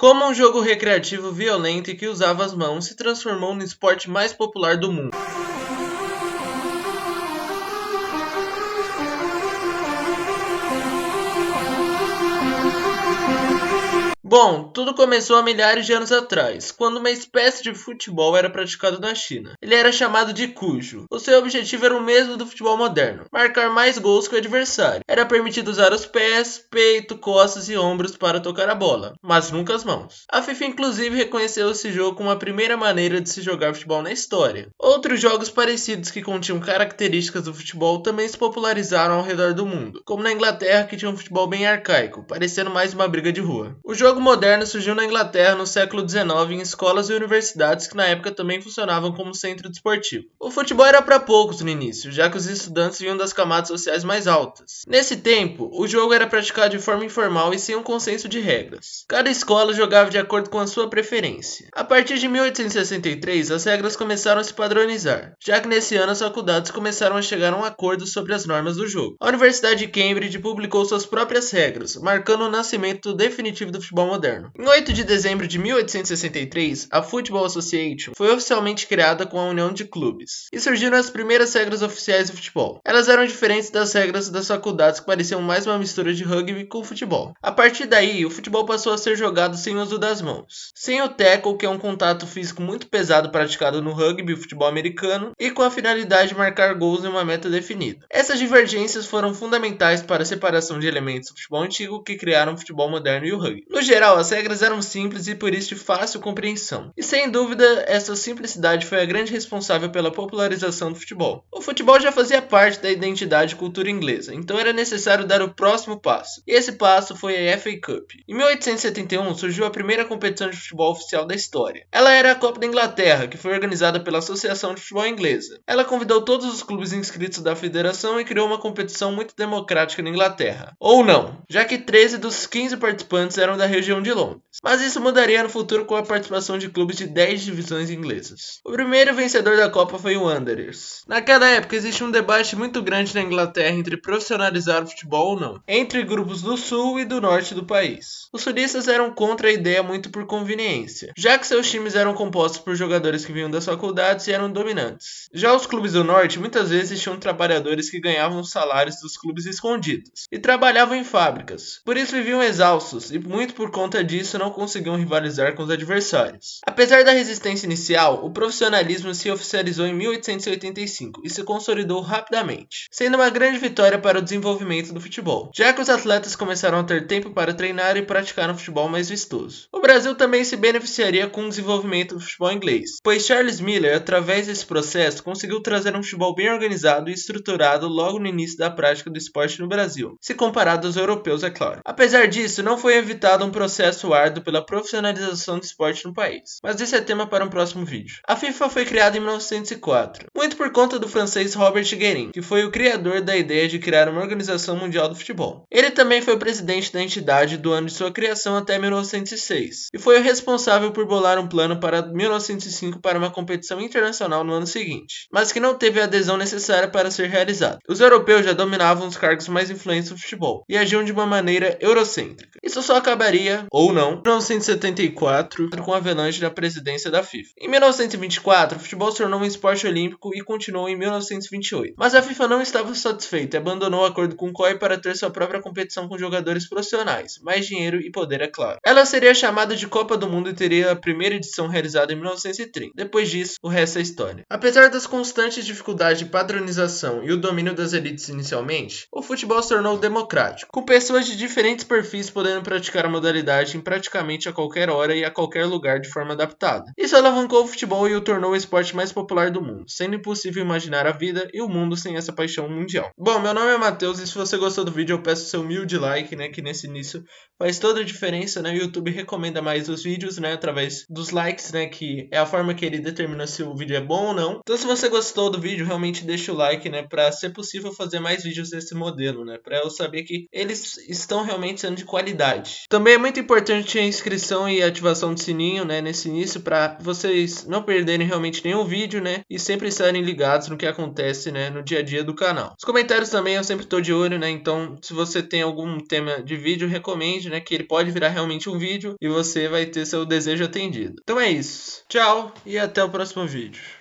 Como um jogo recreativo violento e que usava as mãos se transformou no esporte mais popular do mundo. Bom, tudo começou há milhares de anos atrás, quando uma espécie de futebol era praticado na China. Ele era chamado de Cujo. O seu objetivo era o mesmo do futebol moderno: marcar mais gols que o adversário. Era permitido usar os pés, peito, costas e ombros para tocar a bola, mas nunca as mãos. A FIFA inclusive reconheceu esse jogo como a primeira maneira de se jogar futebol na história. Outros jogos parecidos que continham características do futebol também se popularizaram ao redor do mundo, como na Inglaterra, que tinha um futebol bem arcaico, parecendo mais uma briga de rua. O jogo moderno surgiu na Inglaterra no século XIX em escolas e universidades que na época também funcionavam como centro desportivo. O futebol era para poucos no início, já que os estudantes vinham das camadas sociais mais altas. Nesse tempo, o jogo era praticado de forma informal e sem um consenso de regras. Cada escola jogava de acordo com a sua preferência. A partir de 1863, as regras começaram a se padronizar, já que nesse ano as faculdades começaram a chegar a um acordo sobre as normas do jogo. A Universidade de Cambridge publicou suas próprias regras, marcando o nascimento definitivo do futebol moderno. Em 8 de dezembro de 1863, a Football Association foi oficialmente criada com a união de clubes, e surgiram as primeiras regras oficiais do futebol. Elas eram diferentes das regras das faculdades, que pareciam mais uma mistura de rugby com futebol. A partir daí, o futebol passou a ser jogado sem uso das mãos, sem o tackle, que é um contato físico muito pesado praticado no rugby e futebol americano, e com a finalidade de marcar gols em uma meta definida. Essas divergências foram fundamentais para a separação de elementos do futebol antigo que criaram o futebol moderno e o rugby. No geral, as regras eram simples e por isso de fácil compreensão. E sem dúvida, essa simplicidade foi a grande responsável pela popularização do futebol. O futebol já fazia parte da identidade e cultura inglesa, então era necessário dar o próximo passo. E esse passo foi a FA Cup. Em 1871 surgiu a primeira competição de futebol oficial da história. Ela era a Copa da Inglaterra, que foi organizada pela Associação de Futebol Inglesa. Ela convidou todos os clubes inscritos da federação e criou uma competição muito democrática na Inglaterra. Ou não, já que 13 dos 15 participantes eram da região de Londres. Mas isso mudaria no futuro com a participação de clubes de 10 divisões inglesas. O primeiro vencedor da Copa foi o Wanderers. Naquela época existe um debate muito grande na Inglaterra entre profissionalizar o futebol ou não, entre grupos do sul e do norte do país. Os sulistas eram contra a ideia muito por conveniência, já que seus times eram compostos por jogadores que vinham das faculdades e eram dominantes. Já os clubes do norte muitas vezes tinham trabalhadores que ganhavam os salários dos clubes escondidos e trabalhavam em fábricas, por isso viviam exaustos e muito por conta disso não conseguiam rivalizar com os adversários. Apesar da resistência inicial, o profissionalismo se oficializou em 1885 e se consolidou rapidamente, sendo uma grande vitória para o desenvolvimento do futebol, já que os atletas começaram a ter tempo para treinar e praticar um futebol mais vistoso. O Brasil também se beneficiaria com o desenvolvimento do futebol inglês, pois Charles Miller, através desse processo, conseguiu trazer um futebol bem organizado e estruturado logo no início da prática do esporte no Brasil, se comparado aos europeus, é claro. Apesar disso, não foi evitado um processo árduo pela profissionalização do esporte no país, mas esse é tema para um próximo vídeo. A FIFA foi criada em 1904, muito por conta do francês Robert Guérin, que foi o criador da ideia de criar uma organização mundial do futebol. Ele também foi presidente da entidade do ano de sua criação até 1906, e foi o responsável por bolar um plano para 1905 para uma competição internacional no ano seguinte, mas que não teve a adesão necessária para ser realizado. Os europeus já dominavam os cargos mais influentes do futebol, e agiam de uma maneira eurocêntrica. Isso só acabaria, ou não, em 1974, com a Avalanche na presidência da FIFA. Em 1924, o futebol se tornou um esporte olímpico e continuou em 1928. Mas a FIFA não estava satisfeita e abandonou o acordo com o COI para ter sua própria competição com jogadores profissionais, mais dinheiro e poder, é claro. Ela seria chamada de Copa do Mundo e teria a primeira edição realizada em 1930. Depois disso, o resto é história. Apesar das constantes dificuldades de padronização e o domínio das elites inicialmente, o futebol se tornou democrático, com pessoas de diferentes perfis podendo praticar a modalidade em praticamente a qualquer hora e a qualquer lugar de forma adaptada. Isso alavancou o futebol e o tornou o esporte mais popular do mundo, sendo impossível imaginar a vida e o mundo sem essa paixão mundial. Bom, meu nome é Matheus e se você gostou do vídeo eu peço seu humilde like, que nesse início faz toda a diferença, O YouTube recomenda mais os vídeos, através dos likes, que é a forma que ele determina se o vídeo é bom ou não. Então se você gostou do vídeo, realmente deixa o like, para ser possível fazer mais vídeos desse modelo, para eu saber que eles estão realmente sendo de qualidade. Também é muito muito importante a inscrição e a ativação do sininho, né, nesse início, para vocês não perderem realmente nenhum vídeo, né, e sempre estarem ligados no que acontece, né, no dia a dia do canal. Os comentários também eu sempre estou de olho, né, então se você tem algum tema de vídeo, recomende, né, que ele pode virar realmente um vídeo e você vai ter seu desejo atendido. Então é isso. Tchau e até o próximo vídeo.